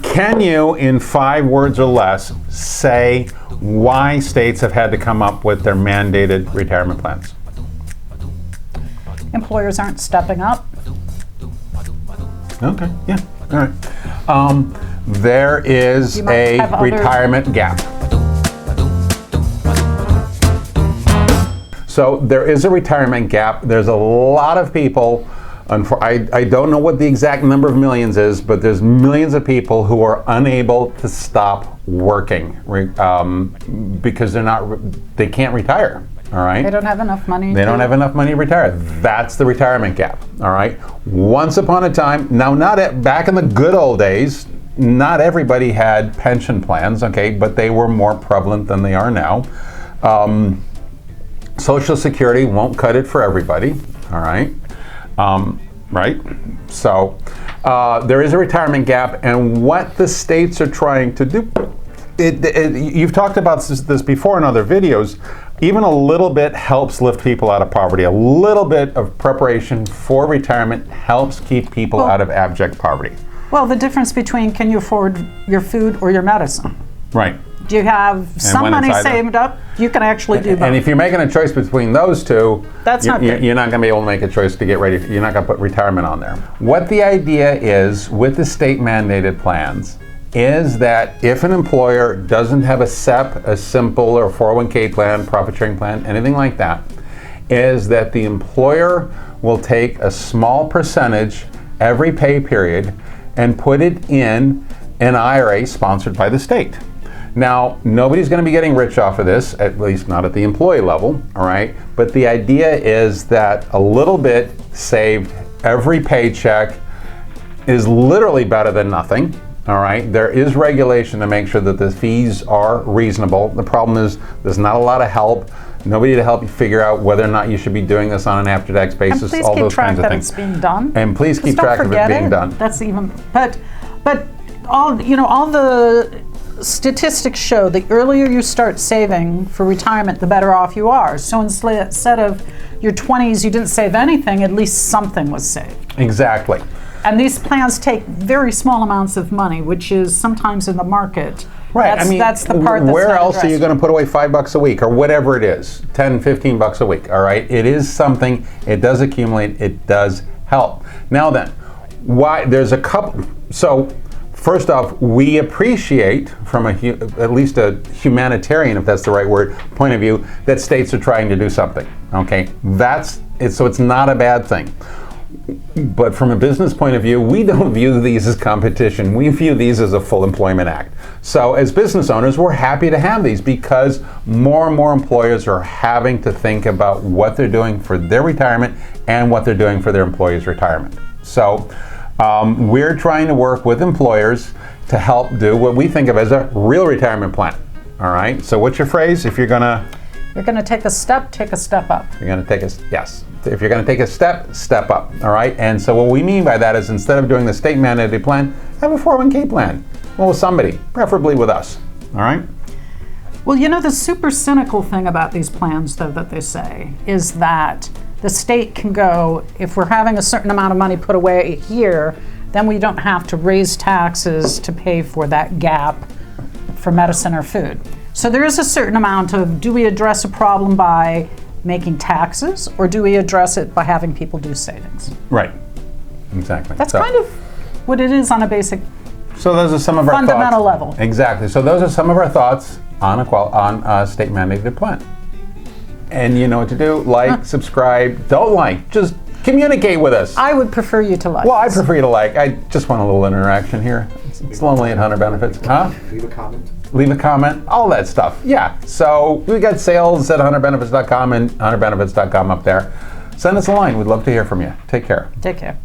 Can you, in 5 words or less, say why states have had to come up with their mandated retirement plans? Employers aren't stepping up. Okay, yeah, all right. There is a retirement gap. So there is a retirement gap. There's a lot of people, I don't know what the exact number of millions is, but there's millions of people who are unable to stop working because they can't retire. All right. They don't have enough money. They don't have enough money to retire. That's the retirement gap. All right. Once upon a time, now back in the good old days, not everybody had pension plans, okay, but they were more prevalent than they are now. Social Security won't cut it for everybody. All right. Right. So there is a retirement gap, and what the states are trying to do. You've talked about this before in other videos. Even a little bit helps lift people out of poverty. A little bit of preparation for retirement helps keep people out of abject poverty. Well, the difference between can you afford your food or your medicine? Right. Do you have some money saved up? You can actually do both. And if you're making a choice between those two, you're not going to be able to make a choice to get ready. You're not going to put retirement on there. What the idea is with the state mandated plans is that if an employer doesn't have a SEP, a simple or 401k plan, profit sharing plan, anything like that, is that the employer will take a small percentage every pay period and put it in an IRA sponsored by the state. Now, nobody's going to be getting rich off of this, at least not at the employee level, all right? But the idea is that a little bit saved every paycheck is literally better than nothing. All right, there is regulation to make sure that the fees are reasonable. The problem is there's not a lot of help. Nobody to help you figure out whether or not you should be doing this on an after-tax basis. And all those kinds of things. It's being done. And please keep track of it being done. That's even. But all the statistics show the earlier you start saving for retirement, the better off you are. So instead of your 20s, you didn't save anything. At least something was saved. Exactly. And these plans take very small amounts of money, which is sometimes in the market. Right. That's the part that's where not else addressed. are you going to put away $5 a week or whatever it is, 10, 15 bucks a week? All right. It is something. It does accumulate. It does help. Now then, why there's a couple. So first off, we appreciate from at least a humanitarian, if that's the right word, point of view, that states are trying to do something. Okay. That's it. So it's not a bad thing. But from a business point of view, we don't view these as competition. We view these as a full employment act. So as business owners, we're happy to have these because more and more employers are having to think about what they're doing for their retirement and what they're doing for their employees' retirement. So we're trying to work with employers to help do what we think of as a real retirement plan. All right. So what's your phrase? If you're going to take a step up. You're going to take yes. If you're going to take a step up. All right. And so what we mean by that is instead of doing the state mandated plan, have a 401k plan. Well, with somebody, preferably with us. All right. Well, the super cynical thing about these plans, though, that they say is that the state can go, if we're having a certain amount of money put away here, then we don't have to raise taxes to pay for that gap for medicine or food. So there is a certain amount of, do we address a problem by making taxes, or do we address it by having people do savings? Right. Exactly. That's kind of what it is on a basic, so those are some of our fundamental thoughts. level. Exactly. So those are some of our thoughts on a state mandated plan. And you know what to do. Like, subscribe. Don't like. Just communicate with us. I would prefer you to like. Well, I prefer you to like. I just want a little interaction here. It's lonely at 100 Benefits. Huh? Leave a comment. Leave a comment. All that stuff. Yeah. So we got sales at 100benefits.com and 100benefits.com up there. Send us a line. We'd love to hear from you. Take care. Take care.